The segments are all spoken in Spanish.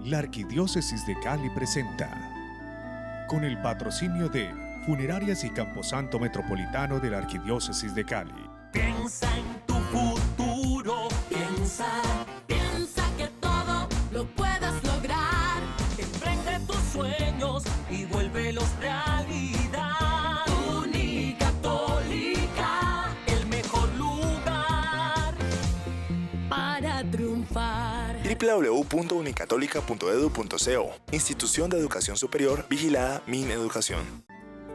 La Arquidiócesis de Cali presenta, con el patrocinio de Funerarias y Camposanto Metropolitano de la Arquidiócesis de Cali. Piensa en tu futuro, piensa que todo lo puedes lograr. Emprende tus sueños y vuélvelos realidad. Unicatólica, el mejor lugar para triunfar. www.unicatólica.edu.co, Institución de Educación Superior vigilada Mineducación.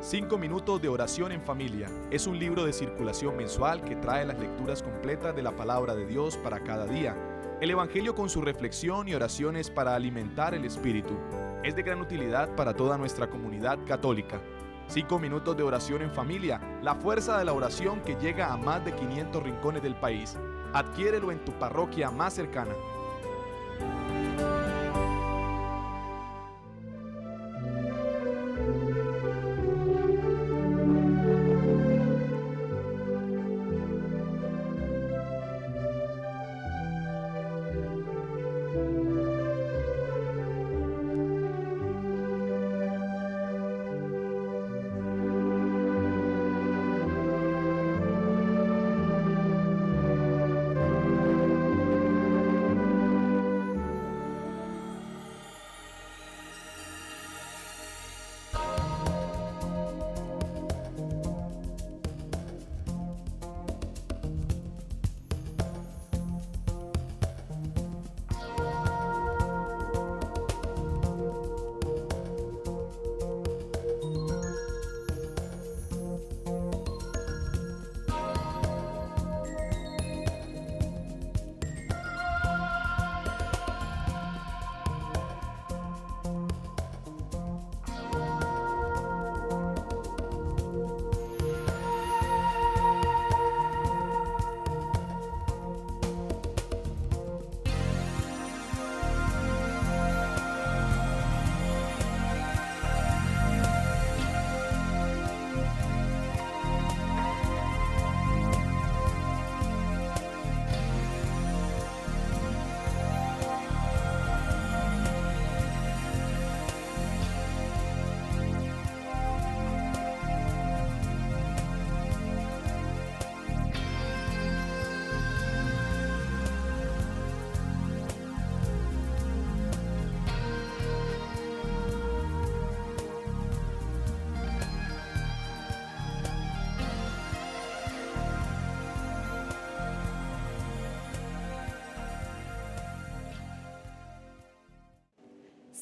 5 minutos de oración en familia es un libro de circulación mensual que trae las lecturas completas de la palabra de Dios para cada día, el Evangelio con su reflexión y oraciones para alimentar el espíritu. Es de gran utilidad para toda nuestra comunidad católica. 5 minutos de oración en familia, la fuerza de la oración que llega a más de 500 rincones del país. Adquiérelo en tu parroquia más cercana.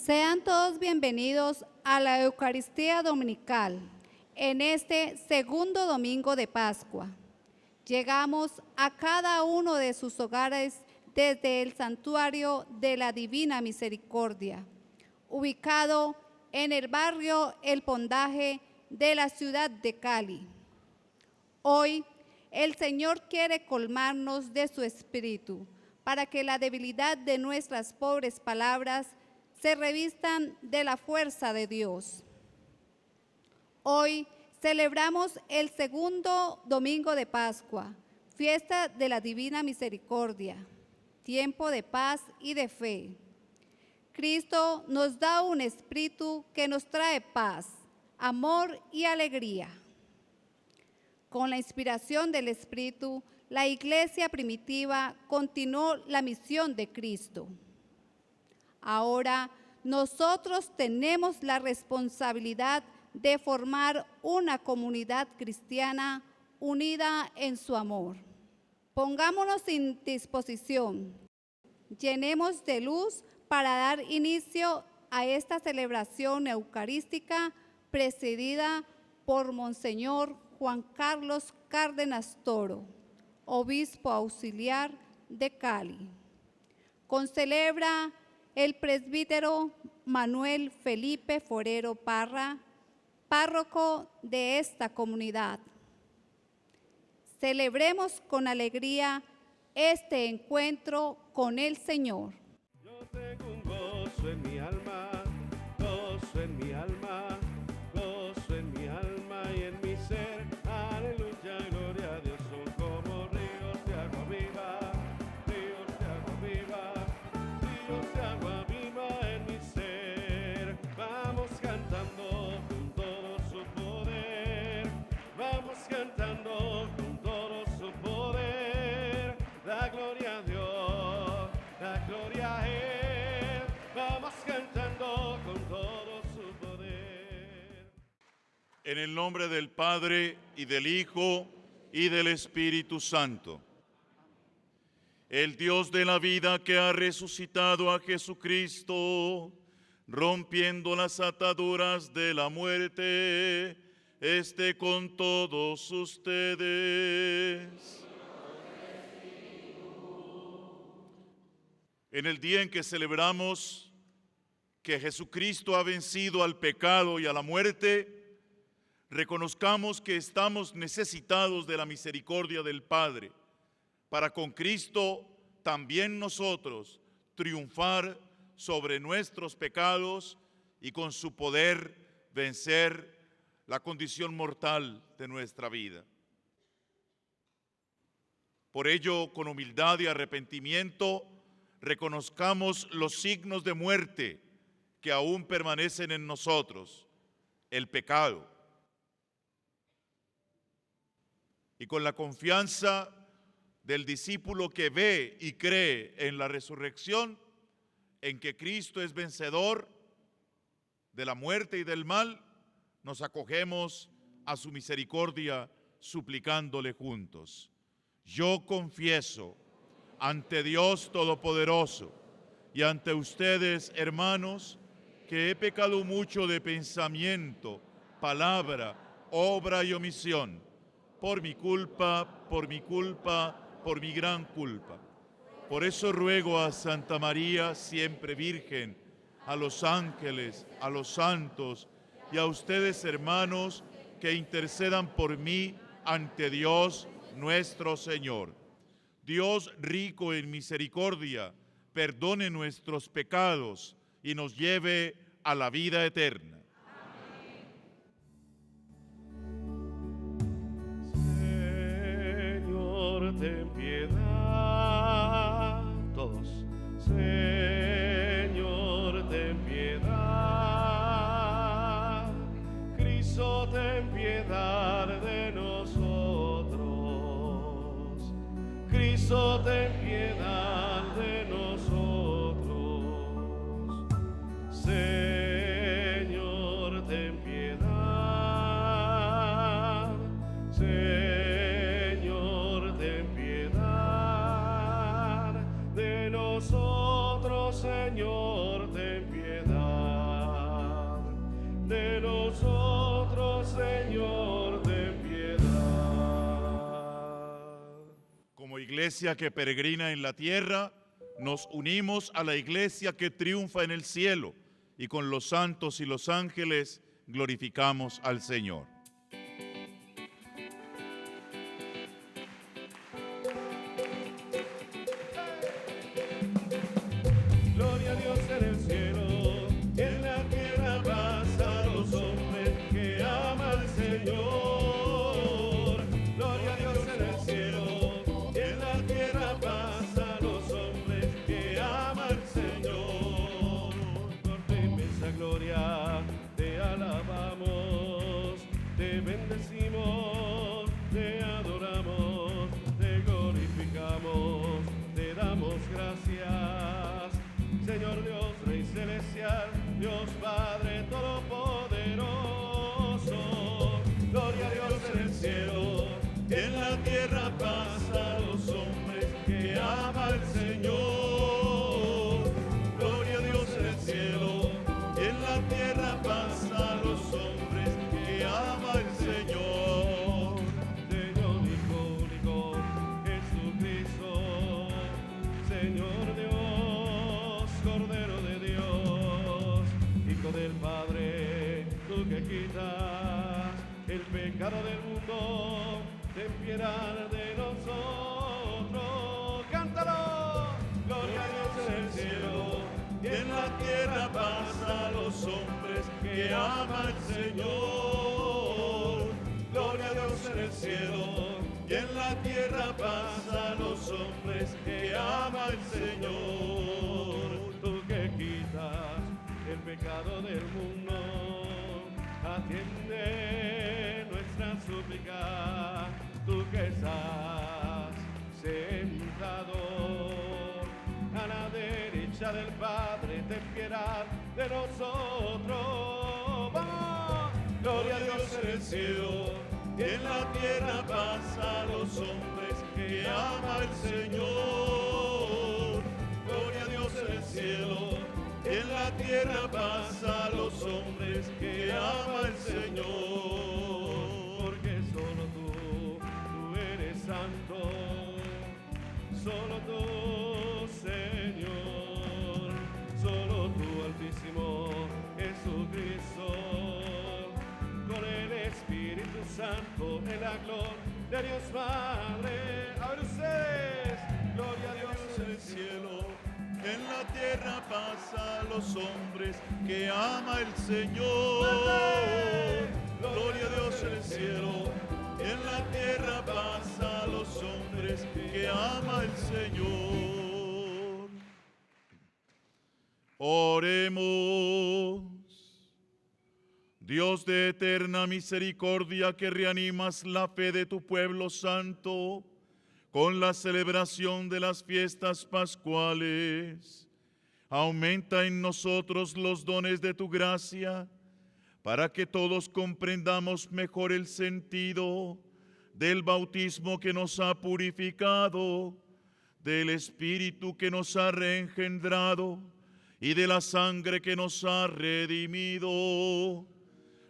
Sean todos bienvenidos a la Eucaristía Dominical en este segundo domingo de Pascua. Llegamos a cada uno de sus hogares desde el Santuario de la Divina Misericordia, ubicado en el barrio El Pondaje de la ciudad de Cali. Hoy el Señor quiere colmarnos de su espíritu para que la debilidad de nuestras pobres palabras se revistan de la fuerza de Dios. Hoy celebramos el segundo domingo de Pascua, fiesta de la Divina Misericordia, tiempo de paz y de fe. Cristo nos da un espíritu que nos trae paz, amor y alegría. Con la inspiración del Espíritu, la Iglesia primitiva continuó la misión de Cristo. Ahora nosotros tenemos la responsabilidad de formar una comunidad cristiana unida en su amor. Pongámonos en disposición, llenemos de luz para dar inicio a esta celebración eucarística presidida por Monseñor Juan Carlos Cárdenas Toro, obispo auxiliar de Cali. Concelebra el presbítero Manuel Felipe Forero Parra, párroco de esta comunidad. Celebremos con alegría este encuentro con el Señor. Yo tengo un gozo en mi alma, gozo en mi alma, gozo en mi alma y en mi ser. Aleluya, gloria a Dios, son como ríos de agua viva, ríos de agua viva, ríos de agua viva en En el nombre del Padre, y del Hijo, y del Espíritu Santo. El Dios de la vida, que ha resucitado a Jesucristo, rompiendo las ataduras de la muerte, esté con todos ustedes. En el día en que celebramos que Jesucristo ha vencido al pecado y a la muerte, reconozcamos que estamos necesitados de la misericordia del Padre, para con Cristo también nosotros triunfar sobre nuestros pecados y con su poder vencer la condición mortal de nuestra vida. Por ello, con humildad y arrepentimiento, reconozcamos los signos de muerte que aún permanecen en nosotros, el pecado. Y con la confianza del discípulo que ve y cree en la resurrección, en que Cristo es vencedor de la muerte y del mal, nos acogemos a su misericordia suplicándole juntos. Yo confieso ante Dios Todopoderoso y ante ustedes, hermanos, que he pecado mucho de pensamiento, palabra, obra y omisión, por mi culpa, por mi gran culpa. Por eso ruego a Santa María, siempre Virgen, a los ángeles, a los santos y a ustedes, hermanos, que intercedan por mí ante Dios nuestro Señor. Dios, rico en misericordia, perdone nuestros pecados y nos lleve a la vida eterna. Señor, ten piedad, todos. Señor, ten piedad. Cristo, ten piedad de nosotros. Cristo, ten piedad de nosotros. Señor, ten piedad. Señor, ten piedad de nosotros. Señor, ten piedad de nosotros. Señor, ten piedad. Como iglesia que peregrina en la tierra, nos unimos a la iglesia que triunfa en el cielo, y con los santos y los ángeles glorificamos al Señor. Gloria a Dios en el cielo, en la tierra paz a los hombres que aman al Señor. Gloria a Dios en el cielo, en la tierra paz a los hombres que aman al Señor. Por tu inmensa gloria te alabamos, te bendecimos, te adoramos, te glorificamos, te damos gracias. Señor Dios, Rey Celestial, Dios Padre Todopoderoso. Gloria a Dios en el cielo, y en la tierra paz a los hombres que aman al Señor. Gloria a Dios en el cielo, y en la tierra paz a los hombres que aman al Señor. Señor único, Jesucristo, Señor Dios, Cordero de Dios, Hijo del Padre, tú que quitas el pecado del mundo, ten piedad de nosotros. ¡Cántalo! Gloria a Dios en el cielo, y en la tierra paz a los hombres que aman al Señor. Gloria a Dios en el cielo, y en la tierra paz a los hombres que aman al Señor. Tú que quitas el pecado del mundo, atiende nuestra súplica. Tú que estás sentado a la derecha del Padre, ten piedad de nosotros. ¡Vamos! Gloria a Dios en el cielo, y en la tierra paz a los hombres que ama el Señor. Gloria a Dios en el cielo, y en la tierra paz a los hombres que ama el Señor. Porque solo tú eres santo, solo tú, Señor, solo tú, Altísimo Jesucristo, con el Espíritu Santo en la gloria de Dios Padre. A ver ustedes, gloria a Dios en el cielo, En la tierra paz a los hombres que ama el Señor. Gloria a Dios en el cielo. En la tierra paz a los hombres que ama el Señor. Oremos. Dios de eterna misericordia, que reanimas la fe de tu pueblo santo con la celebración de las fiestas pascuales, aumenta en nosotros los dones de tu gracia, para que todos comprendamos mejor el sentido del bautismo que nos ha purificado, del Espíritu que nos ha reengendrado y de la sangre que nos ha redimido.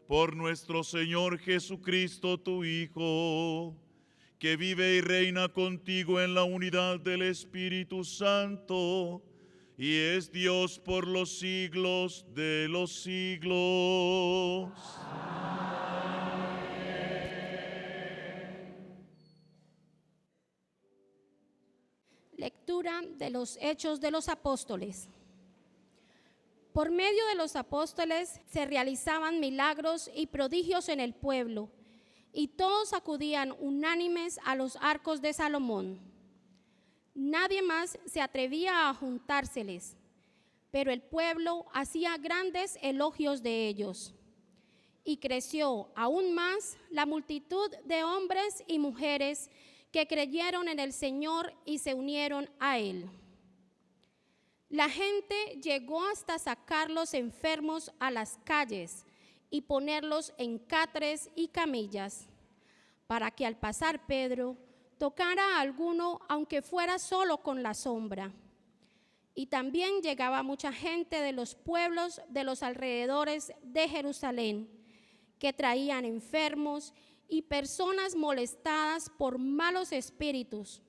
Por nuestro Señor Jesucristo, tu Hijo, que vive y reina contigo en la unidad del Espíritu Santo, y es Dios por los siglos de los siglos. Lectura de los Hechos de los Apóstoles. Por medio de los apóstoles se realizaban milagros y prodigios en el pueblo, y todos acudían unánimes a los arcos de Salomón. Nadie más se atrevía a juntárseles, pero el pueblo hacía grandes elogios de ellos. Y creció aún más la multitud de hombres y mujeres que creyeron en el Señor y se unieron a Él. La gente llegó hasta sacar los enfermos a las calles y ponerlos en catres y camillas, para que al pasar Pedro tocara a alguno, aunque fuera solo con la sombra. Y también llegaba mucha gente de los pueblos de los alrededores de Jerusalén, que traían enfermos y personas molestadas por malos espíritus,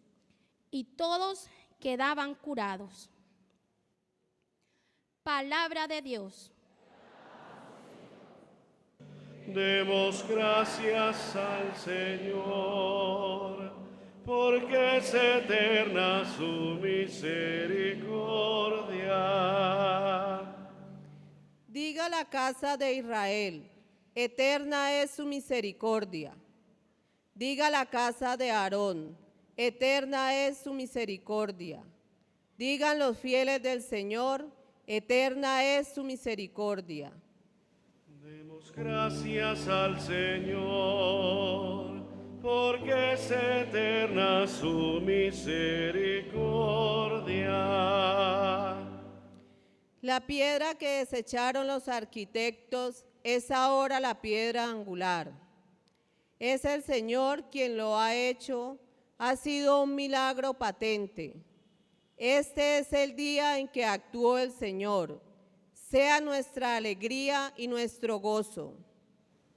y todos quedaban curados. Palabra de Dios. Demos gracias al Señor, porque es eterna su misericordia. Diga la casa de Israel, eterna es su misericordia. Diga la casa de Aarón, eterna es su misericordia. Digan los fieles del Señor, eterna es su misericordia. Demos gracias al Señor, porque es eterna su misericordia. La piedra que desecharon los arquitectos es ahora la piedra angular. Es el Señor quien lo ha hecho, ha sido un milagro patente. Este es el día en que actuó el Señor. Sea nuestra alegría y nuestro gozo.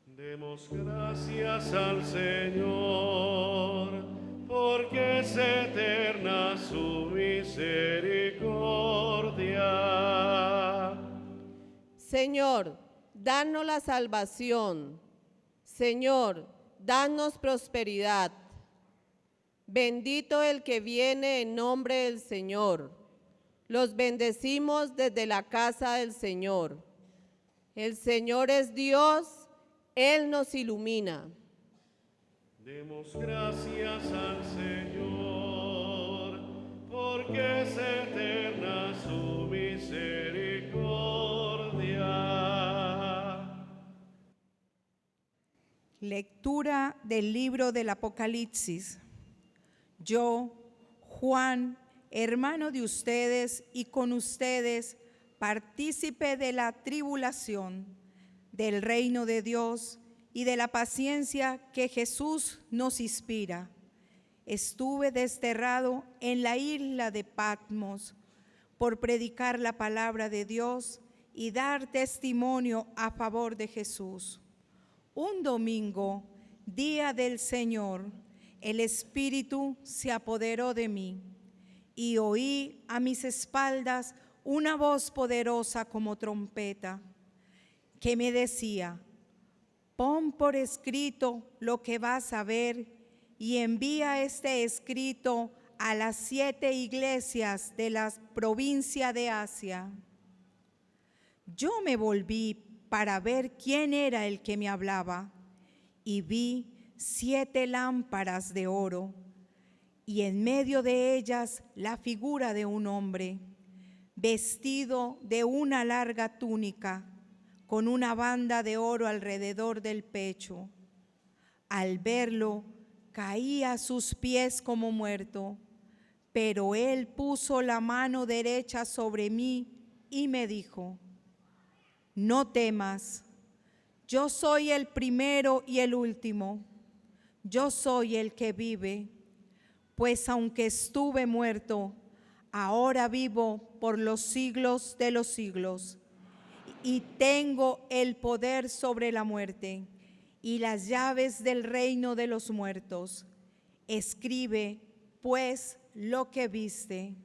Demos gracias al Señor, porque es eterna su misericordia. Señor, danos la salvación. Señor, danos prosperidad. Bendito el que viene en nombre del Señor. Los bendecimos desde la casa del Señor. El Señor es Dios, Él nos ilumina. Demos gracias al Señor, porque es eterna su misericordia. Lectura del libro del Apocalipsis. Yo, Juan, hermano de ustedes y con ustedes, partícipe de la tribulación, del reino de Dios y de la paciencia que Jesús nos inspira. Estuve desterrado en la isla de Patmos por predicar la palabra de Dios y dar testimonio a favor de Jesús. Un domingo, día del Señor, el Espíritu se apoderó de mí y oí a mis espaldas una voz poderosa como trompeta que me decía: pon por escrito lo que vas a ver y envía este escrito a las 7 iglesias de la provincia de Asia. Yo me volví para ver quién era el que me hablaba y vi 7 lámparas de oro y en medio de ellas la figura de un hombre vestido de una larga túnica con una banda de oro alrededor del pecho. Al verlo, caí a sus pies como muerto, pero él puso la mano derecha sobre mí y me dijo: no temas, yo soy el primero y el último, yo soy el que vive, pues aunque estuve muerto, ahora vivo por los siglos de los siglos, y tengo el poder sobre la muerte y las llaves del reino de los muertos. Escribe, pues, lo que viste,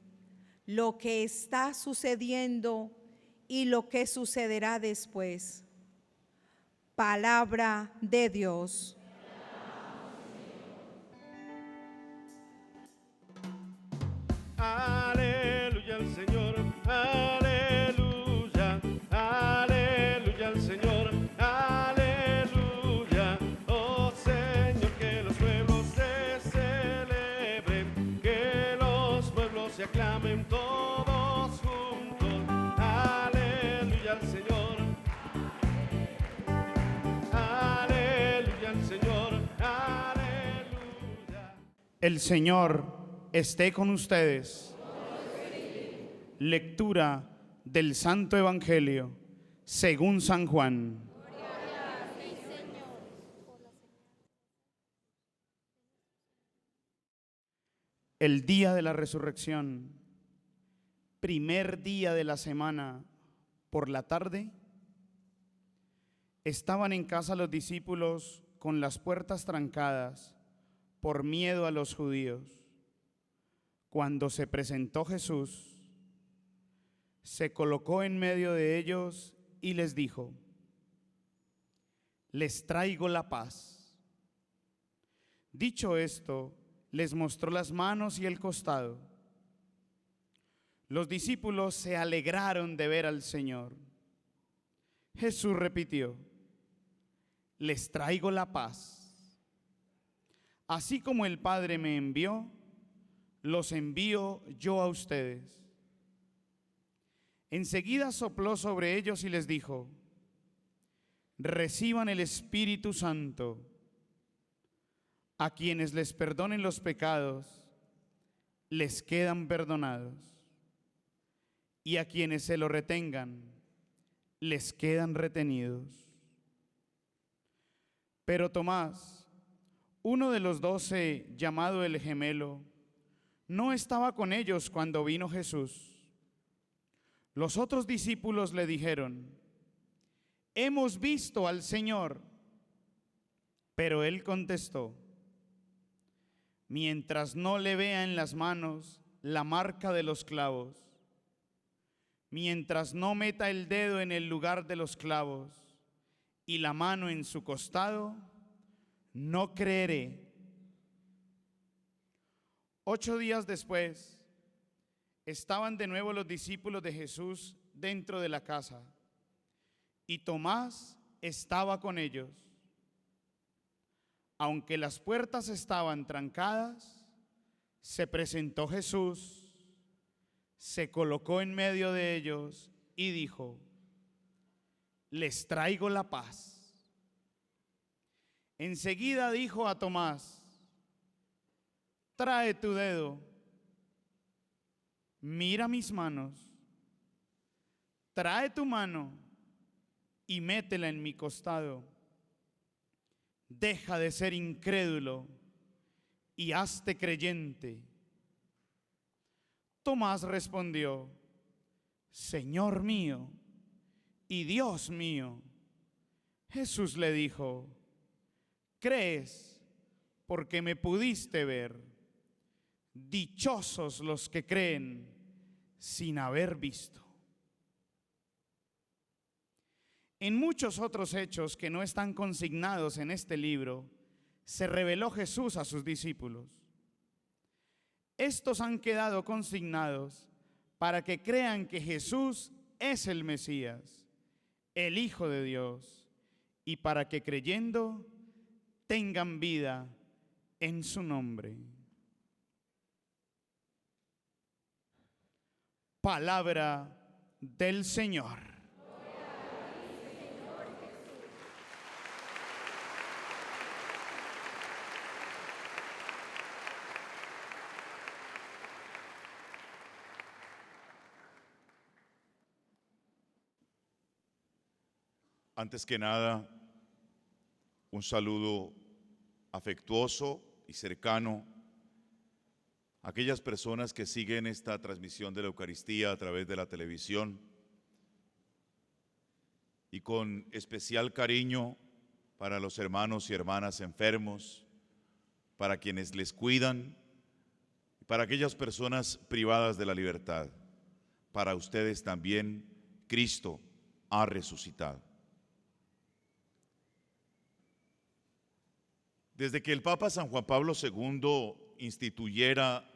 lo que está sucediendo y lo que sucederá después. Palabra de Dios. Aleluya al Señor, aleluya, aleluya al Señor, aleluya. Oh Señor, que los pueblos te celebren, que los pueblos se aclamen todos juntos. Aleluya al Señor, aleluya al Señor, aleluya. El Señor esté con ustedes. Lectura del Santo Evangelio según San Juan. El día de la resurrección, primer día de la semana, por la tarde, estaban en casa los discípulos con las puertas trancadas por miedo a los judíos. Cuando se presentó Jesús, se colocó en medio de ellos y les dijo: les traigo la paz. Dicho esto, les mostró las manos y el costado. Los discípulos se alegraron de ver al Señor. Jesús repitió: les traigo la paz. Así como el Padre me envió, los envío yo a ustedes. Enseguida sopló sobre ellos y les dijo: reciban el Espíritu Santo. A quienes les perdonen los pecados, les quedan perdonados. Y a quienes se lo retengan, les quedan retenidos. Pero Tomás, uno de los 12, llamado el Gemelo, no estaba con ellos cuando vino Jesús. Los otros discípulos le dijeron: hemos visto al Señor. Pero él contestó: mientras no le vea en las manos la marca de los clavos, mientras no meta el dedo en el lugar de los clavos y la mano en su costado, no creeré. 8 días después, estaban de nuevo los discípulos de Jesús dentro de la casa, y Tomás estaba con ellos. Aunque las puertas estaban trancadas, se presentó Jesús, se colocó en medio de ellos y dijo: les traigo la paz. Enseguida dijo a Tomás: trae tu dedo, mira mis manos, trae tu mano y métela en mi costado. Deja de ser incrédulo y hazte creyente. Tomás respondió: Señor mío y Dios mío. Jesús le dijo: ¿crees porque me pudiste ver? Dichosos los que creen sin haber visto. En muchos otros hechos que no están consignados en este libro, se reveló Jesús a sus discípulos. Estos han quedado consignados para que crean que Jesús es el Mesías, el Hijo de Dios, y para que creyendo tengan vida en su nombre. Palabra del Señor. Antes que nada, un saludo afectuoso y cercano a aquellas personas que siguen esta transmisión de la Eucaristía a través de la televisión, y con especial cariño para los hermanos y hermanas enfermos, para quienes les cuidan, y para aquellas personas privadas de la libertad. Para ustedes también Cristo ha resucitado. Desde que el Papa San Juan Pablo II instituyera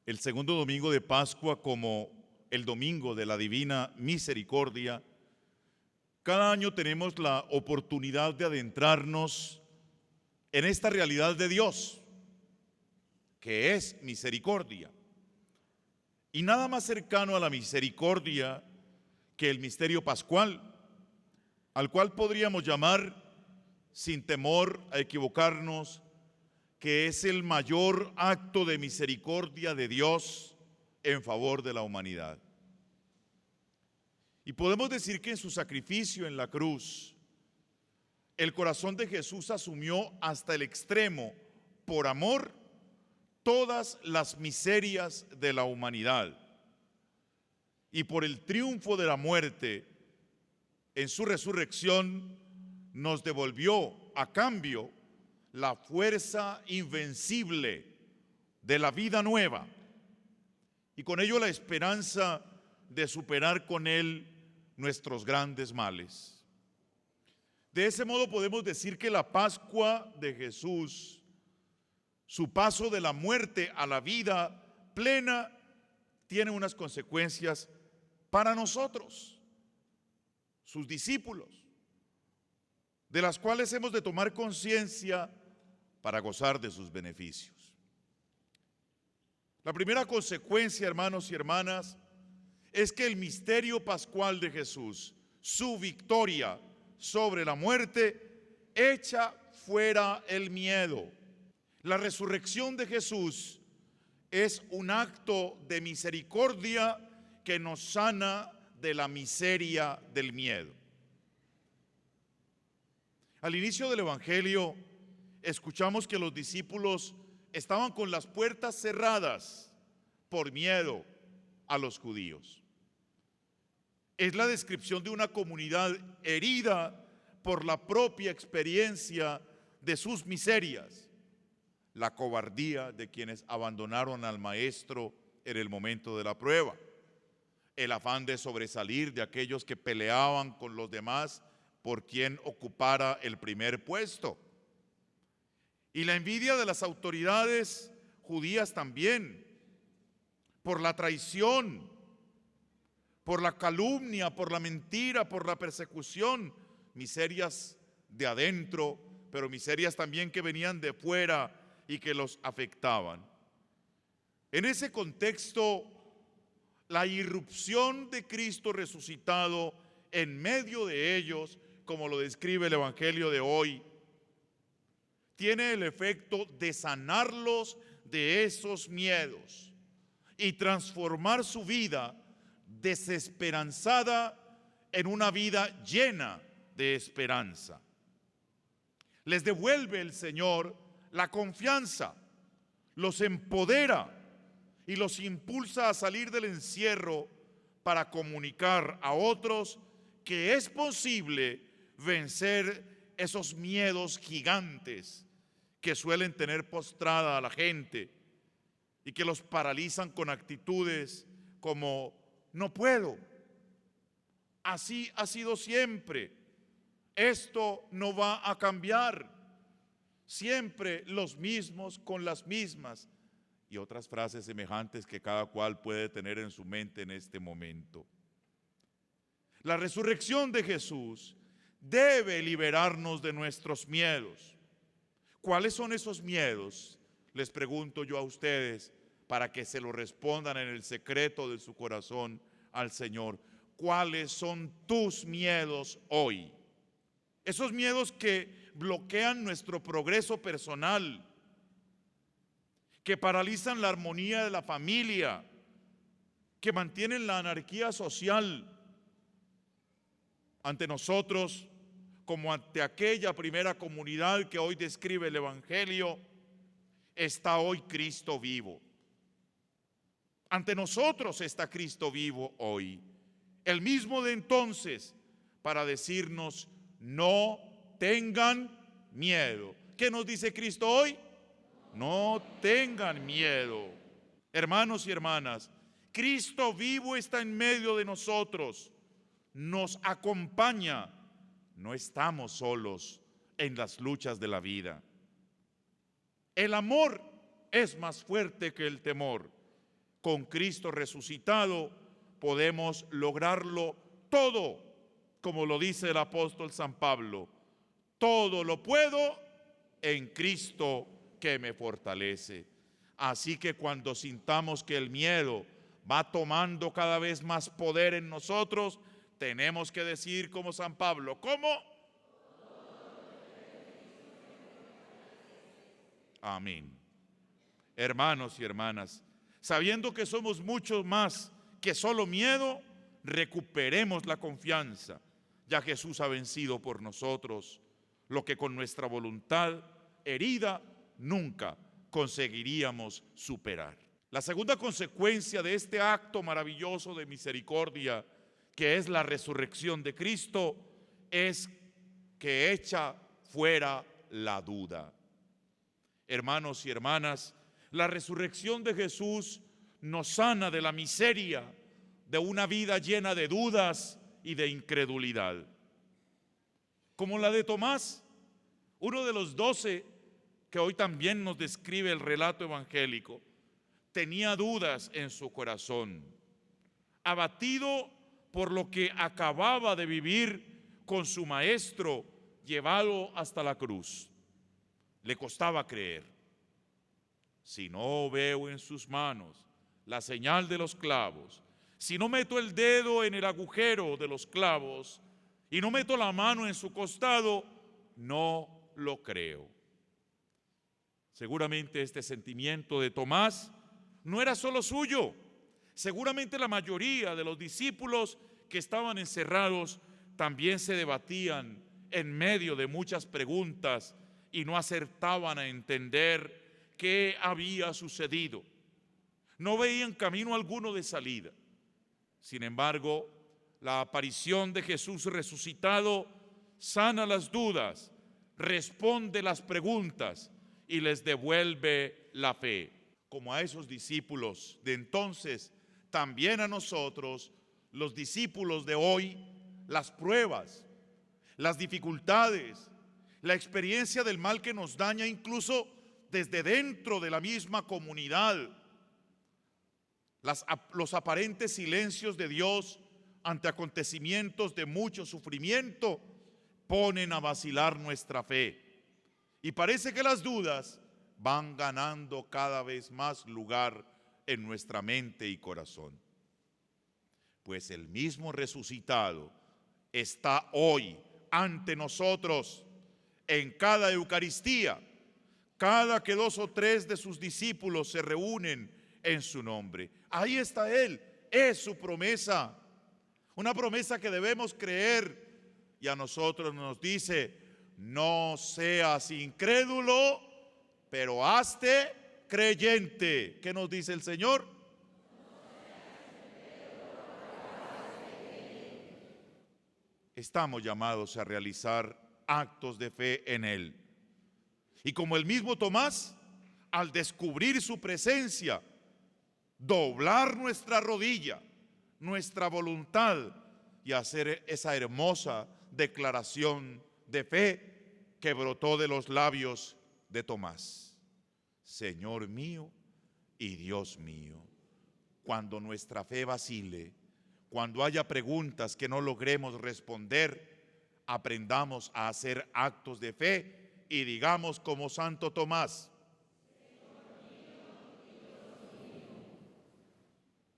el segundo domingo de Pascua como el domingo de la Divina Misericordia, cada año tenemos la oportunidad de adentrarnos en esta realidad de Dios, que es misericordia. Y nada más cercano a la misericordia que el misterio pascual, al cual podríamos llamar, sin temor a equivocarnos, que es el mayor acto de misericordia de Dios en favor de la humanidad. Y podemos decir que en su sacrificio en la cruz, el corazón de Jesús asumió hasta el extremo, por amor, todas las miserias de la humanidad. Y por el triunfo de la muerte, en su resurrección, nos devolvió a cambio la fuerza invencible de la vida nueva, y con ello la esperanza de superar con Él nuestros grandes males. De ese modo podemos decir que la Pascua de Jesús, su paso de la muerte a la vida plena, tiene unas consecuencias para nosotros, sus discípulos, de las cuales hemos de tomar conciencia para gozar de sus beneficios. La primera consecuencia, hermanos y hermanas, es que el misterio pascual de Jesús, su victoria sobre la muerte, echa fuera el miedo. La resurrección de Jesús es un acto de misericordia que nos sana de la miseria del miedo. Al inicio del Evangelio, escuchamos que los discípulos estaban con las puertas cerradas por miedo a los judíos. Es la descripción de una comunidad herida por la propia experiencia de sus miserias, la cobardía de quienes abandonaron al Maestro en el momento de la prueba, el afán de sobresalir de aquellos que peleaban con los demás por quien ocupara el primer puesto, y la envidia de las autoridades judías también, por la traición, por la calumnia, por la mentira, por la persecución, miserias de adentro, pero miserias también que venían de fuera y que los afectaban. En ese contexto, la irrupción de Cristo resucitado en medio de ellos, como lo describe el Evangelio de hoy, tiene el efecto de sanarlos de esos miedos y transformar su vida desesperanzada en una vida llena de esperanza. Les devuelve el Señor la confianza, los empodera y los impulsa a salir del encierro para comunicar a otros que es posible vencer esos miedos gigantes que suelen tener postrada a la gente y que los paralizan con actitudes como no puedo. Así ha sido siempre. Esto no va a cambiar. Siempre los mismos con las mismas. Y otras frases semejantes que cada cual puede tener en su mente en este momento. La resurrección de Jesús debe liberarnos de nuestros miedos. ¿Cuáles son esos miedos? Les pregunto yo a ustedes para que se lo respondan en el secreto de su corazón al Señor. ¿Cuáles son tus miedos hoy? Esos miedos que bloquean nuestro progreso personal, que paralizan la armonía de la familia, que mantienen la anarquía social. Ante nosotros, como ante aquella primera comunidad que hoy describe el Evangelio, está hoy Cristo vivo. Ante nosotros está Cristo vivo hoy, el mismo de entonces, para decirnos: no tengan miedo. ¿Qué nos dice Cristo hoy? No tengan miedo. Hermanos y hermanas, Cristo vivo está en medio de nosotros, nos acompaña. No estamos solos en las luchas de la vida. El amor es más fuerte que el temor. Con Cristo resucitado podemos lograrlo todo, como lo dice el apóstol San Pablo: todo lo puedo en Cristo que me fortalece. Así que cuando sintamos que el miedo va tomando cada vez más poder en nosotros, tenemos que decir como San Pablo: ¿cómo? Amén. Hermanos y hermanas, sabiendo que somos mucho más que solo miedo, recuperemos la confianza. Ya Jesús ha vencido por nosotros lo que con nuestra voluntad herida nunca conseguiríamos superar. La segunda consecuencia de este acto maravilloso de misericordia, que es la resurrección de Cristo, es que echa fuera la duda. Hermanos y hermanas, la resurrección de Jesús nos sana de la miseria de una vida llena de dudas y de incredulidad. Como la de Tomás, uno de los 12 que hoy también nos describe el relato evangélico, tenía dudas en su corazón, abatido por lo que acababa de vivir con su maestro llevado hasta la cruz. Le costaba creer. Si no veo en sus manos la señal de los clavos, si no meto el dedo en el agujero de los clavos y no meto la mano en su costado, no lo creo. Seguramente este sentimiento de Tomás no era solo suyo. Seguramente la mayoría de los discípulos que estaban encerrados también se debatían en medio de muchas preguntas y no acertaban a entender qué había sucedido. No veían camino alguno de salida. Sin embargo, la aparición de Jesús resucitado sana las dudas, responde las preguntas y les devuelve la fe. Como a esos discípulos de entonces, también a nosotros, los discípulos de hoy, las pruebas, las dificultades, la experiencia del mal que nos daña incluso desde dentro de la misma comunidad, los aparentes silencios de Dios ante acontecimientos de mucho sufrimiento, ponen a vacilar nuestra fe. Y parece que las dudas van ganando cada vez más lugar en nuestra mente y corazón. Pues el mismo resucitado está hoy ante nosotros en cada Eucaristía, cada que 2 o 3 de sus discípulos se reúnen en su nombre. Ahí está Él, es su promesa. Una promesa que debemos creer, y a nosotros nos dice: no seas incrédulo, pero hazte creyente. ¿Qué nos dice el Señor? Estamos llamados a realizar actos de fe en Él. Y como el mismo Tomás, al descubrir su presencia, doblar nuestra rodilla, nuestra voluntad y hacer esa hermosa declaración de fe que brotó de los labios de Tomás: Señor mío y Dios mío. Cuando nuestra fe vacile, cuando haya preguntas que no logremos responder, aprendamos a hacer actos de fe y digamos como Santo Tomás: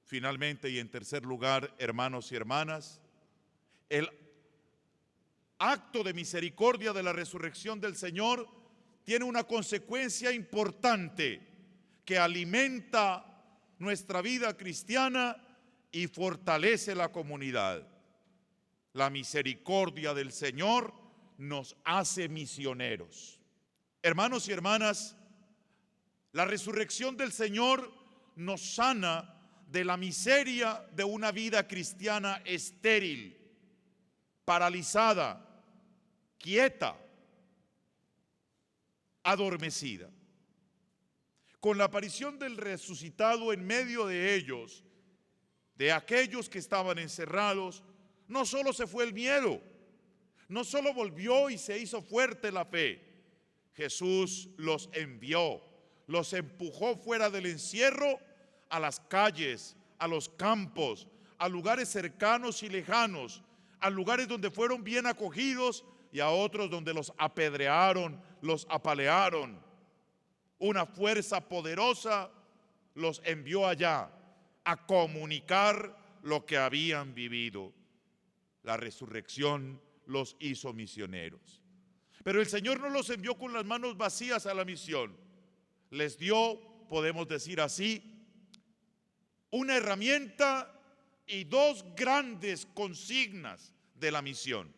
finalmente, y en tercer lugar, hermanos y hermanas, el acto de misericordia de la resurrección del Señor tiene una consecuencia importante que alimenta nuestra vida cristiana y fortalece la comunidad. La misericordia del Señor nos hace misioneros. Hermanos y hermanas, la resurrección del Señor nos sana de la miseria de una vida cristiana estéril, paralizada, quieta, adormecida. Con la aparición del resucitado en medio de ellos, de aquellos que estaban encerrados, no solo se fue el miedo, no solo volvió y se hizo fuerte la fe. Jesús los envió, los empujó fuera del encierro a las calles, a los campos, a lugares cercanos y lejanos, a lugares donde fueron bien acogidos y a otros donde los apedrearon, los apalearon. Una fuerza poderosa los envió allá a comunicar lo que habían vivido. La resurrección los hizo misioneros. Pero el Señor no los envió con las manos vacías a la misión. Les dio, podemos decir así, una herramienta y dos grandes consignas de la misión.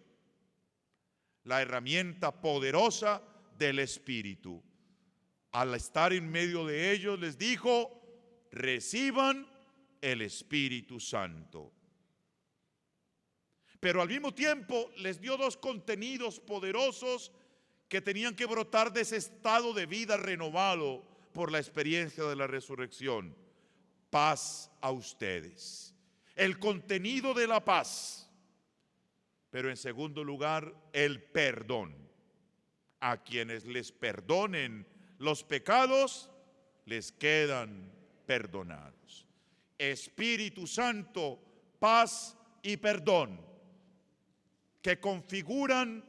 La herramienta poderosa del Espíritu. Al estar en medio de ellos les dijo: reciban el Espíritu Santo. Pero al mismo tiempo les dio dos contenidos poderosos que tenían que brotar de ese estado de vida renovado por la experiencia de la resurrección. Paz a ustedes. El contenido de la paz. Pero en segundo lugar, el perdón. A quienes les perdonen los pecados, les quedan perdonados. Espíritu Santo, paz y perdón, que configuran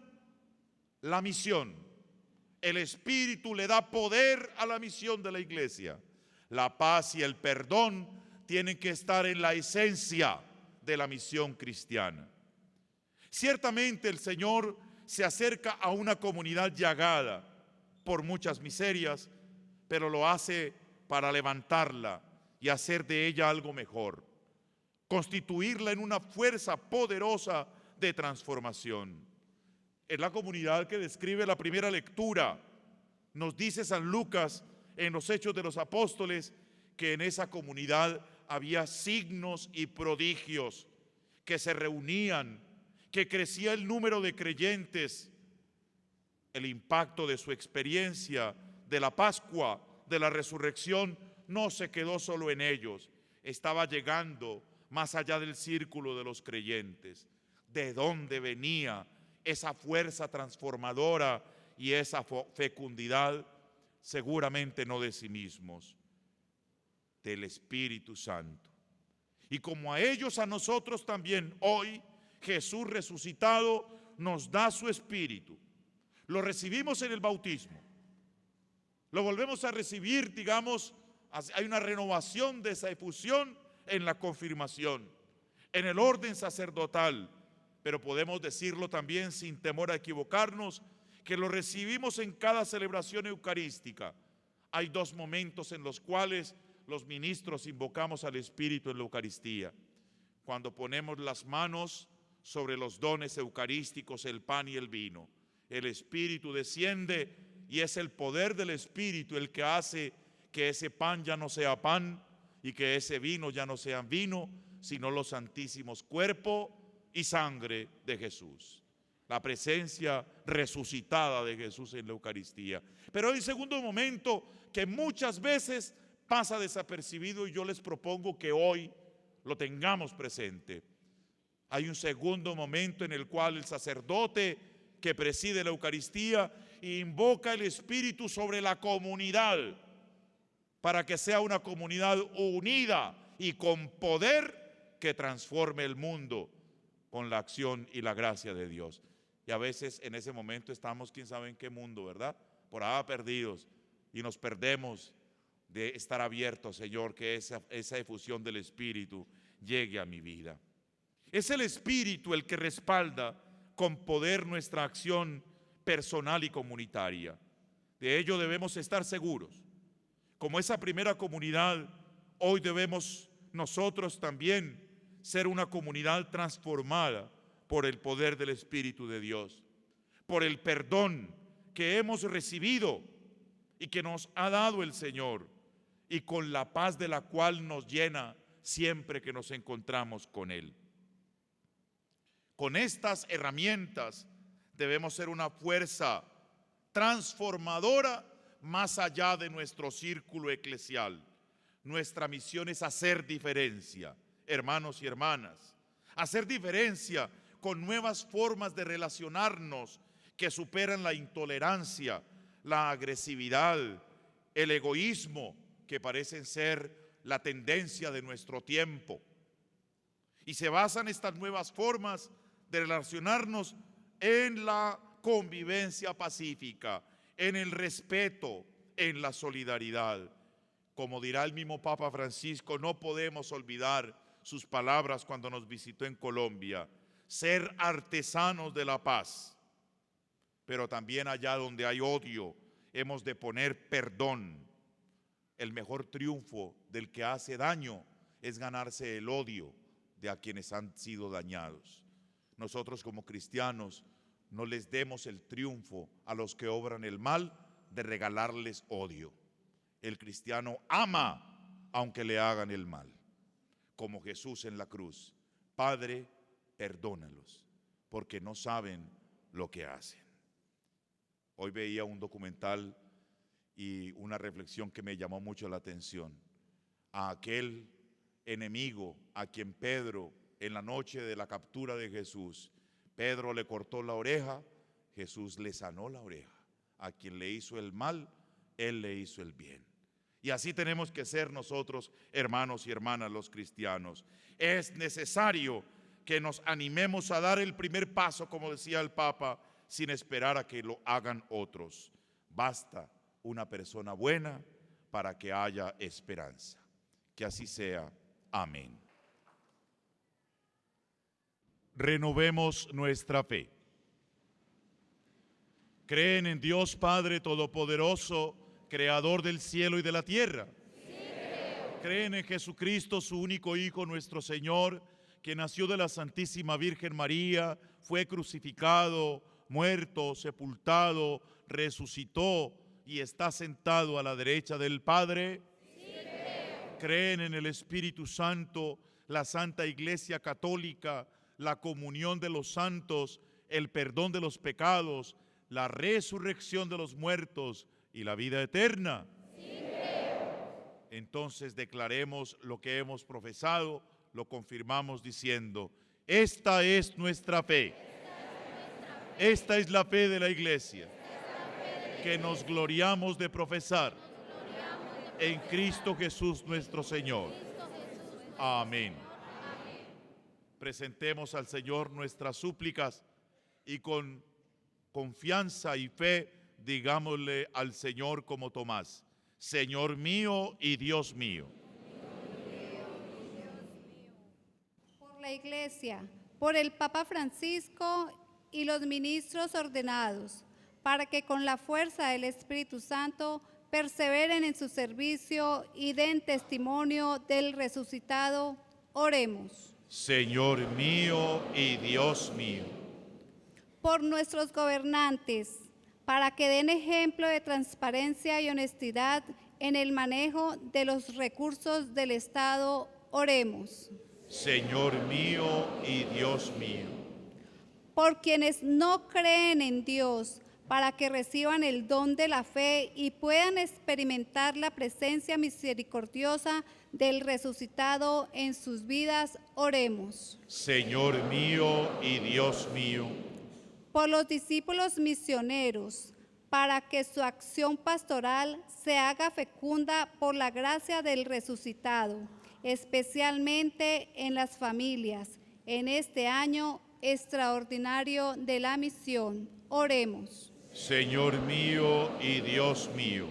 la misión. El Espíritu le da poder a la misión de la iglesia. La paz y el perdón tienen que estar en la esencia de la misión cristiana. Ciertamente el Señor se acerca a una comunidad llagada por muchas miserias, pero lo hace para levantarla y hacer de ella algo mejor, constituirla en una fuerza poderosa de transformación. Es la comunidad que describe la primera lectura. Nos dice San Lucas en los Hechos de los Apóstoles que en esa comunidad había signos y prodigios, que se reunían, que crecía el número de creyentes. El impacto de su experiencia de la Pascua, de la resurrección, no se quedó solo en ellos, estaba llegando más allá del círculo de los creyentes. ¿De dónde venía esa fuerza transformadora y esa fecundidad? Seguramente no de sí mismos, del Espíritu Santo. Y como a ellos, a nosotros también hoy Jesús resucitado nos da su Espíritu. Lo recibimos en el bautismo, lo volvemos a recibir, digamos, hay una renovación de esa efusión en la confirmación, en el orden sacerdotal, pero podemos decirlo también sin temor a equivocarnos, que lo recibimos en cada celebración eucarística. Hay dos momentos en los cuales los ministros invocamos al Espíritu en la Eucaristía. cuando ponemos las manos sobre los dones eucarísticos, el pan y el vino. El Espíritu desciende y es el poder del Espíritu el que hace que ese pan ya no sea pan y que ese vino ya no sea vino, sino los santísimos cuerpo y sangre de Jesús. La presencia resucitada de Jesús en la Eucaristía. Pero hay un segundo momento que muchas veces pasa desapercibido y yo les propongo que hoy lo tengamos presente. Hay un segundo momento en el cual el sacerdote que preside la Eucaristía invoca el Espíritu sobre la comunidad para que sea una comunidad unida y con poder que transforme el mundo con la acción y la gracia de Dios. Y a veces en ese momento estamos, quién sabe en qué mundo, ¿verdad? Por allá perdidos y nos perdemos de estar abiertos, Señor, que esa efusión del Espíritu llegue a mi vida. Es el Espíritu el que respalda con poder nuestra acción personal y comunitaria. De ello debemos estar seguros. Como esa primera comunidad, hoy debemos nosotros también ser una comunidad transformada por el poder del Espíritu de Dios, por el perdón que hemos recibido y que nos ha dado el Señor, y con la paz de la cual nos llena siempre que nos encontramos con Él. Con estas herramientas debemos ser una fuerza transformadora más allá de nuestro círculo eclesial. Nuestra misión es hacer diferencia, hermanos y hermanas, hacer diferencia con nuevas formas de relacionarnos que superan la intolerancia, la agresividad, el egoísmo, que parecen ser la tendencia de nuestro tiempo. Y se basan estas nuevas formas de relacionarnos en la convivencia pacífica, en el respeto, en la solidaridad. Como dirá el mismo Papa Francisco, no podemos olvidar sus palabras cuando nos visitó en Colombia: ser artesanos de la paz. Pero también allá donde hay odio, hemos de poner perdón. El mejor triunfo del que hace daño es ganarse el odio de a quienes han sido dañados. Nosotros como cristianos no les demos el triunfo a los que obran el mal de regalarles odio. El cristiano ama aunque le hagan el mal, como Jesús en la cruz. Padre, perdónalos, porque no saben lo que hacen. Hoy veía un documental y una reflexión que me llamó mucho la atención. A aquel enemigo a quien Pedro, en la noche de la captura de Jesús, Pedro le cortó la oreja, Jesús le sanó la oreja. A quien le hizo el mal, Él le hizo el bien. Y así tenemos que ser nosotros, hermanos y hermanas, los cristianos. Es necesario que nos animemos a dar el primer paso, como decía el Papa, sin esperar a que lo hagan otros. Basta una persona buena para que haya esperanza. Que así sea. Amén. Renovemos nuestra fe. ¿Creen en Dios Padre Todopoderoso, Creador del cielo y de la tierra? Sí, creo. ¿Creen en Jesucristo, su único Hijo, nuestro Señor, que nació de la Santísima Virgen María, fue crucificado, muerto, sepultado, resucitó y está sentado a la derecha del Padre? Sí, creo. ¿Creen en el Espíritu Santo, la Santa Iglesia Católica, la comunión de los santos, el perdón de los pecados, la resurrección de los muertos y la vida eterna? Sí, creo. Entonces declaremos lo que hemos profesado, lo confirmamos diciendo: esta es nuestra fe. Esta es la fe de la Iglesia, que nos gloriamos de profesar en Cristo Jesús nuestro Señor. Amén. Presentemos al Señor nuestras súplicas y con confianza y fe digámosle al Señor como Tomás: Señor mío y Dios mío. Por la Iglesia, por el Papa Francisco y los ministros ordenados, para que con la fuerza del Espíritu Santo perseveren en su servicio y den testimonio del resucitado, oremos. Señor mío y Dios mío. Por nuestros gobernantes, para que den ejemplo de transparencia y honestidad en el manejo de los recursos del Estado, oremos. Señor mío y Dios mío. Por quienes no creen en Dios, para que reciban el don de la fe y puedan experimentar la presencia misericordiosa del resucitado en sus vidas, oremos. Señor mío y Dios mío. Por los discípulos misioneros, para que su acción pastoral se haga fecunda por la gracia del resucitado, especialmente en las familias, en este año extraordinario de la misión. Oremos. Señor mío y Dios mío.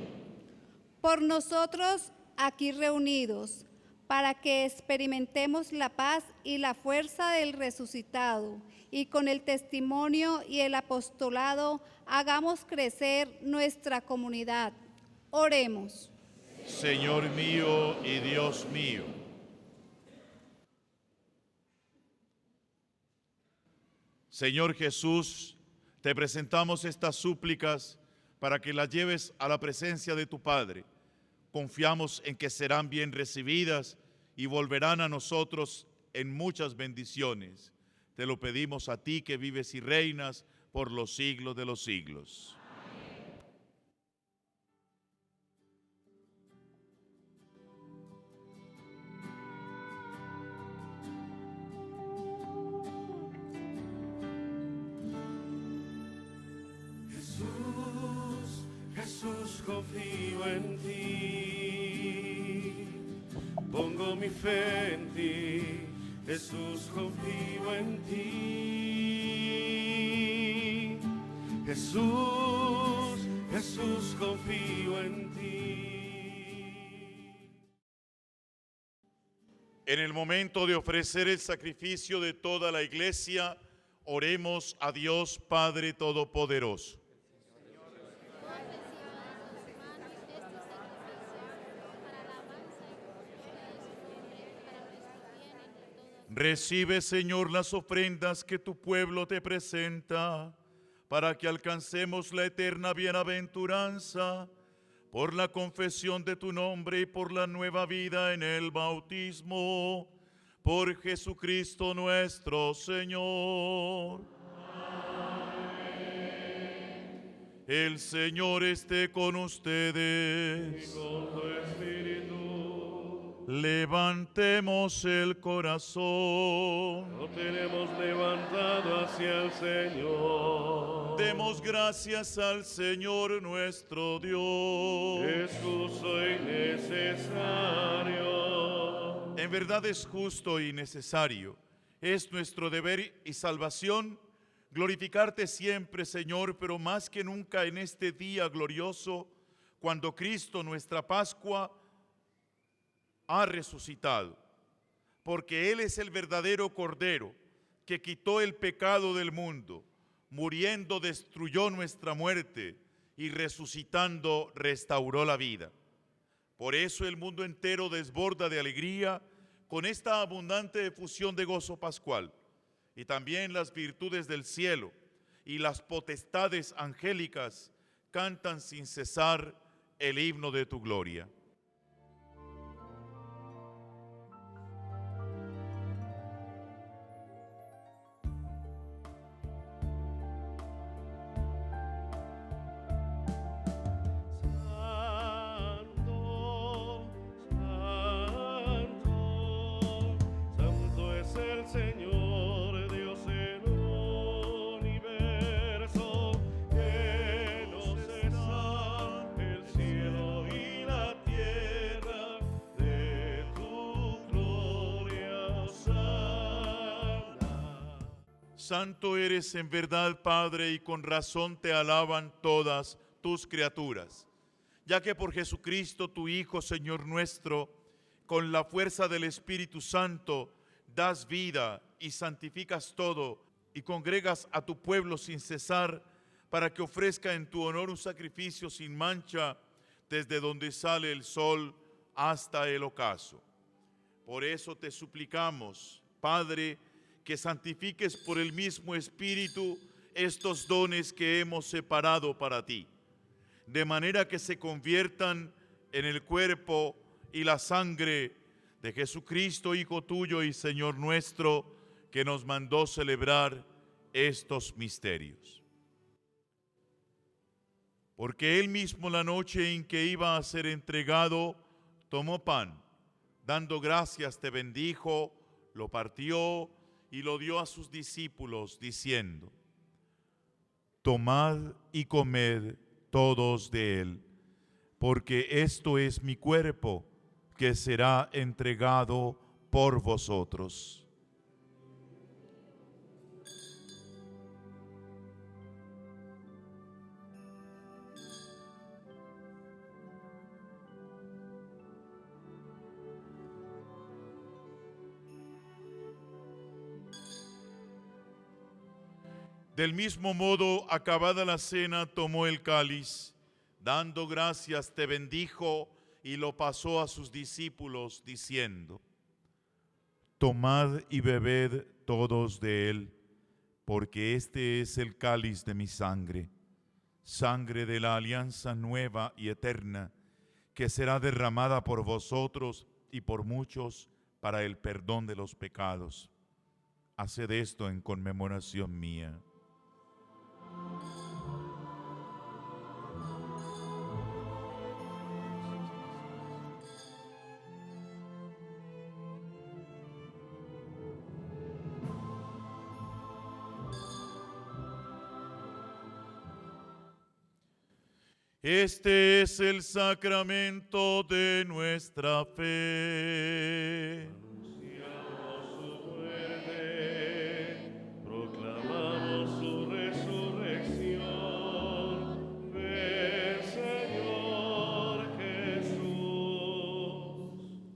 Por nosotros aquí reunidos, para que experimentemos la paz y la fuerza del resucitado, y con el testimonio y el apostolado hagamos crecer nuestra comunidad. Oremos. Señor mío y Dios mío. Señor Jesús, te presentamos estas súplicas para que las lleves a la presencia de tu Padre. Confiamos en que serán bien recibidas y volverán a nosotros en muchas bendiciones. Te lo pedimos a ti que vives y reinas por los siglos de los siglos. Jesús, confío en ti, pongo mi fe en ti, Jesús, confío en ti, Jesús, Jesús, confío en ti. En el momento de ofrecer el sacrificio de toda la iglesia, oremos a Dios Padre Todopoderoso. Recibe, Señor, las ofrendas que tu pueblo te presenta, para que alcancemos la eterna bienaventuranza, por la confesión de tu nombre y por la nueva vida en el bautismo, por Jesucristo nuestro Señor. Amén. El Señor esté con ustedes. Y con tu espíritu. Levantemos el corazón. Lo tenemos levantado hacia el Señor. Demos gracias al Señor nuestro Dios. Es justo y necesario. En verdad es justo y necesario. Es nuestro deber y salvación glorificarte siempre, Señor, pero más que nunca en este día glorioso, cuando Cristo, nuestra Pascua, ha resucitado, porque Él es el verdadero Cordero que quitó el pecado del mundo, muriendo destruyó nuestra muerte y resucitando restauró la vida. Por eso el mundo entero desborda de alegría con esta abundante efusión de gozo pascual, y también las virtudes del cielo y las potestades angélicas cantan sin cesar el himno de tu gloria. Señor Dios en universo, que no cesa el cielo y la tierra de tu gloria, Hosanna. Santo eres en verdad, Padre, y con razón te alaban todas tus criaturas, ya que por Jesucristo, tu Hijo, Señor nuestro, con la fuerza del Espíritu Santo, das vida y santificas todo y congregas a tu pueblo sin cesar para que ofrezca en tu honor un sacrificio sin mancha desde donde sale el sol hasta el ocaso. Por eso te suplicamos Padre, que santifiques por el mismo Espíritu estos dones que hemos separado para ti, de manera que se conviertan en el cuerpo y la sangre de Jesucristo, Hijo tuyo y Señor nuestro, que nos mandó celebrar estos misterios. Porque él mismo, la noche en que iba a ser entregado, tomó pan, dando gracias te bendijo, lo partió y lo dio a sus discípulos, diciendo: tomad y comed todos de él, porque esto es mi cuerpo, que será entregado por vosotros. Del mismo modo, acabada la cena, tomó el cáliz, dando gracias te bendijo y lo pasó a sus discípulos, diciendo: tomad y bebed todos de él, porque este es el cáliz de mi sangre, sangre de la alianza nueva y eterna, que será derramada por vosotros y por muchos para el perdón de los pecados. Haced esto en conmemoración mía. Este es el sacramento de nuestra fe. Anunciamos su muerte, proclamamos su resurrección. Ven, Señor Jesús.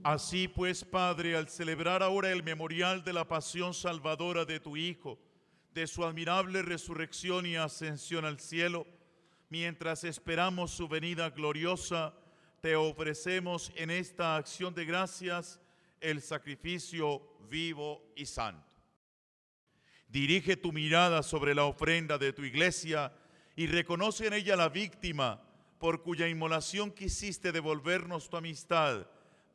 Así pues, Padre, al celebrar ahora el memorial de la pasión salvadora de tu Hijo, de su admirable resurrección y ascensión al cielo, mientras esperamos su venida gloriosa, te ofrecemos en esta acción de gracias el sacrificio vivo y santo. Dirige tu mirada sobre la ofrenda de tu iglesia y reconoce en ella la víctima por cuya inmolación quisiste devolvernos tu amistad,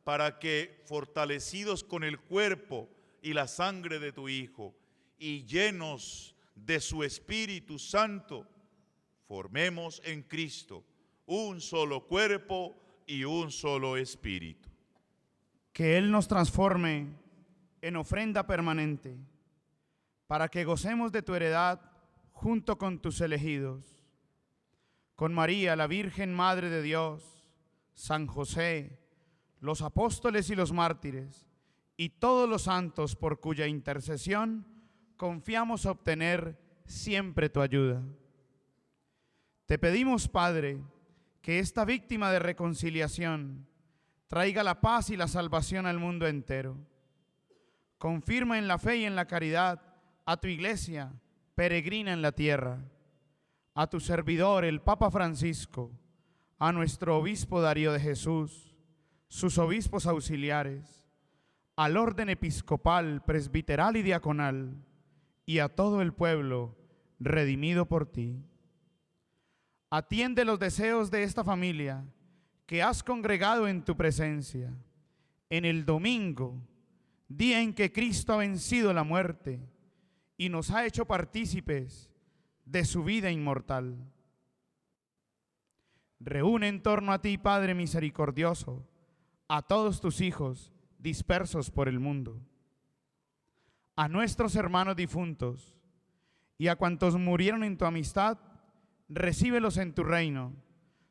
para que, fortalecidos con el cuerpo y la sangre de tu Hijo y llenos de su Espíritu Santo, formemos en Cristo un solo cuerpo y un solo espíritu. Que Él nos transforme en ofrenda permanente, para que gocemos de tu heredad junto con tus elegidos. Con María, la Virgen Madre de Dios, San José, los apóstoles y los mártires, y todos los santos por cuya intercesión confiamos obtener siempre tu ayuda. Te pedimos, Padre, que esta víctima de reconciliación traiga la paz y la salvación al mundo entero. Confirma en la fe y en la caridad a tu iglesia peregrina en la tierra, a tu servidor, el Papa Francisco, a nuestro obispo Darío de Jesús, sus obispos auxiliares, al orden episcopal, presbiteral y diaconal, y a todo el pueblo redimido por ti. Atiende los deseos de esta familia que has congregado en tu presencia, en el domingo, día en que Cristo ha vencido la muerte y nos ha hecho partícipes de su vida inmortal. Reúne en torno a ti, Padre misericordioso, a todos tus hijos dispersos por el mundo, a nuestros hermanos difuntos y a cuantos murieron en tu amistad. Recíbelos en tu reino,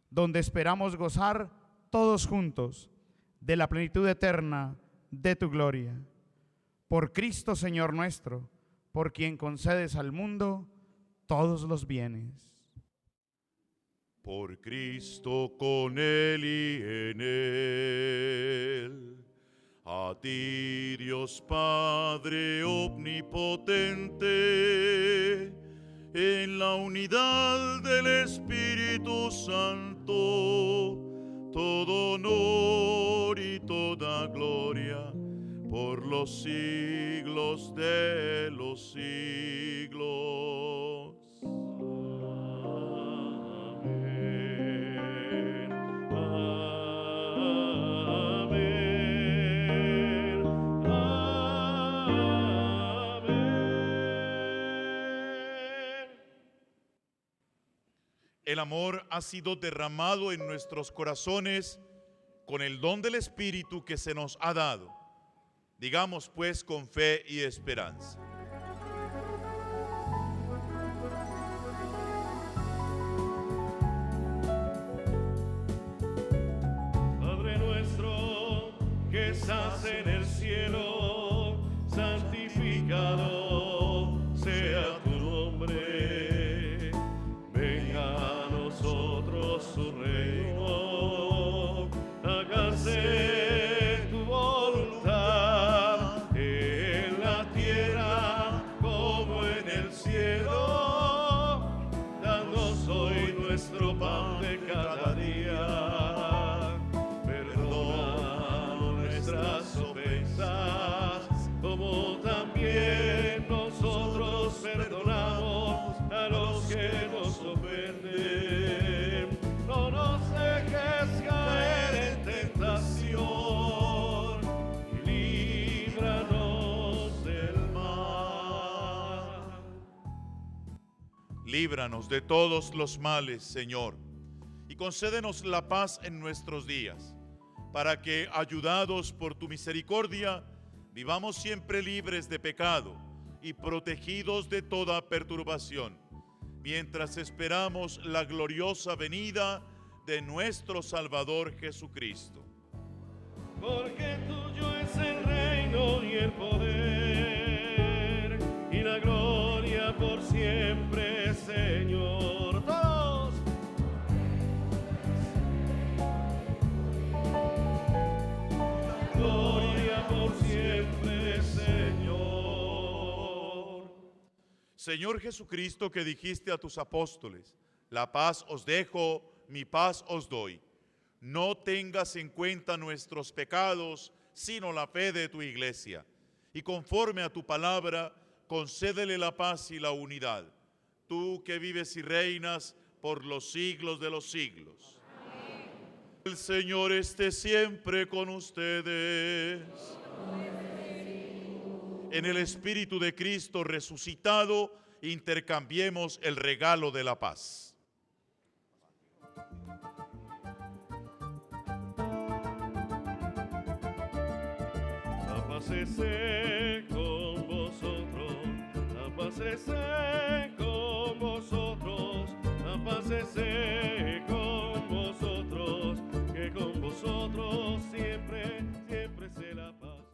donde esperamos gozar todos juntos de la plenitud eterna de tu gloria. Por Cristo, Señor nuestro, por quien concedes al mundo todos los bienes. Por Cristo, con Él y en Él, a ti, Dios Padre omnipotente, en la unidad del Espíritu Santo, todo honor y toda gloria por los siglos de los siglos. Amén. Amén. Amén. El amor ha sido derramado en nuestros corazones con el don del Espíritu que se nos ha dado. Digamos pues con fe y esperanza. Padre nuestro que estás en el cielo, santificado sea tu nombre. Venga a nosotros su reino, hágase tu voluntad en la tierra como en el cielo. Danos hoy nuestro pan de cada día. Perdona nuestras ofensas, como también nosotros perdonamos a los que nos ofenden. No nos dejes caer en tentación y líbranos del mal. Líbranos de todos los males, Señor, y concédenos la paz en nuestros días, para que, ayudados por tu misericordia, vivamos siempre libres de pecado y protegidos de toda perturbación, mientras esperamos la gloriosa venida de nuestro Salvador Jesucristo. Porque tuyo es el reino y el poder y la gloria por siempre, Señor. Todos. Gloria por siempre, Señor. Señor Jesucristo, que dijiste a tus apóstoles: la paz os dejo, mi paz os doy. No tengas en cuenta nuestros pecados, sino la fe de tu iglesia. Y conforme a tu palabra, concédele la paz y la unidad. Tú que vives y reinas por los siglos de los siglos. Amén. El Señor esté siempre con ustedes. En el Espíritu de Cristo resucitado, intercambiemos el regalo de la paz. La paz esté con vosotros, la paz esté con vosotros, la paz esté con vosotros, que con vosotros siempre, siempre sea la paz.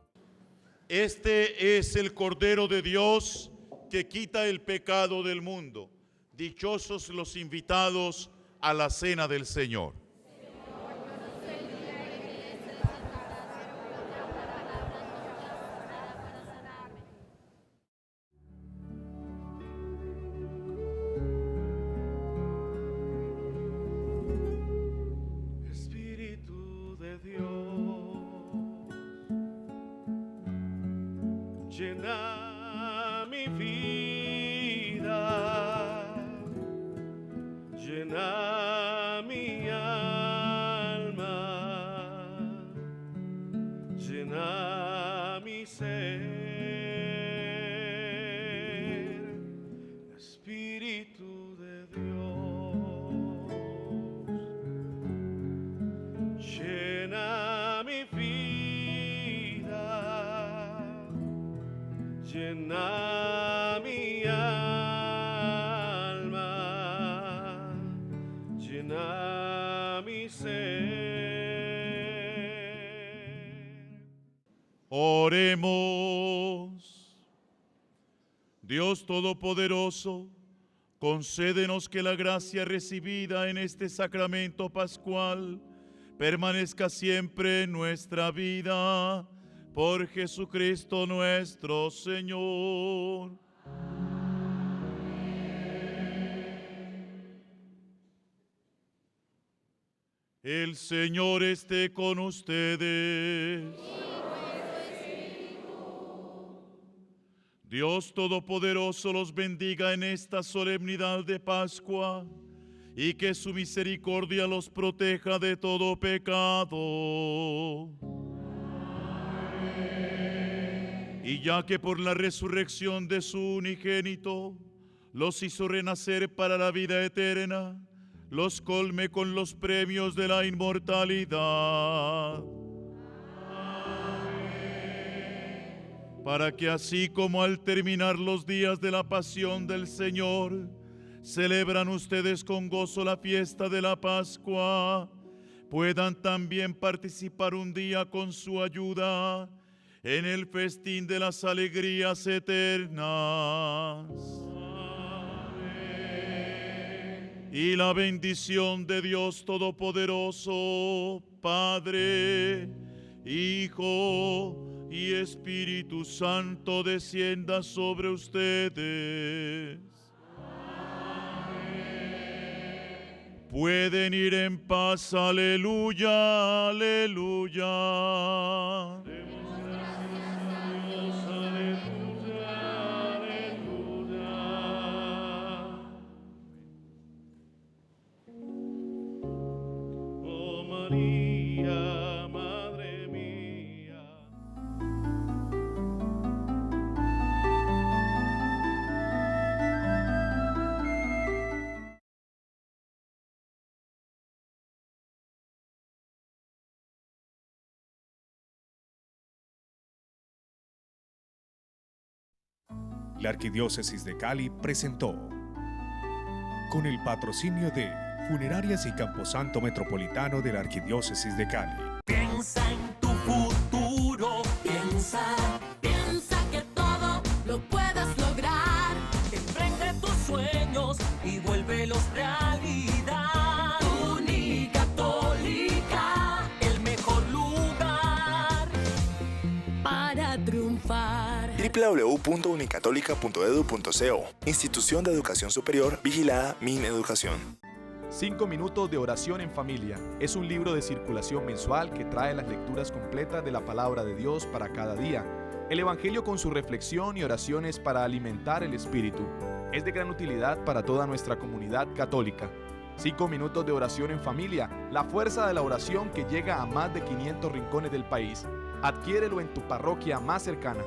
Este es el Cordero de Dios que quita el pecado del mundo. Dichosos los invitados a la cena del Señor. Espíritu de Dios, llena mi vida, llena mi alma, llena mi ser. Espíritu de Dios, llena mi vida, llena mi alma, llena mi ser. Oremos. Dios Todopoderoso, concédenos que la gracia recibida en este sacramento pascual permanezca siempre en nuestra vida, por Jesucristo nuestro Señor. El Señor esté con ustedes. Dios Todopoderoso los bendiga en esta solemnidad de Pascua y que su misericordia los proteja de todo pecado. Y ya que por la resurrección de su unigénito los hizo renacer para la vida eterna, los colme con los premios de la inmortalidad. Para que así como al terminar los días de la pasión del Señor, celebran ustedes con gozo la fiesta de la Pascua, puedan también participar un día con su ayuda en el festín de las alegrías eternas. Y la bendición de Dios Todopoderoso, Padre, Hijo y Espíritu Santo descienda sobre ustedes. Pueden ir en paz, aleluya, aleluya. Demos gracias a Dios, aleluya, aleluya. Oh María, Madre mía. La Arquidiócesis de Cali presentó, con el patrocinio de Funerarias y Camposanto Metropolitano de la Arquidiócesis de Cali. Piensa en tu futuro, piensa que todo lo puedes lograr. Emprende tus sueños y vuélvelos realidad. Unicatólica, el mejor lugar para triunfar. www.unicatólica.edu.co. Institución de Educación Superior vigilada Mineducación. 5 minutos de oración en familia es un libro de circulación mensual que trae las lecturas completas de la palabra de Dios para cada día, el Evangelio con su reflexión y oraciones para alimentar el espíritu. Es de gran utilidad para toda nuestra comunidad católica. 5 minutos de oración en familia, la fuerza de la oración que llega a más de 500 rincones del país. Adquiérelo en tu parroquia más cercana.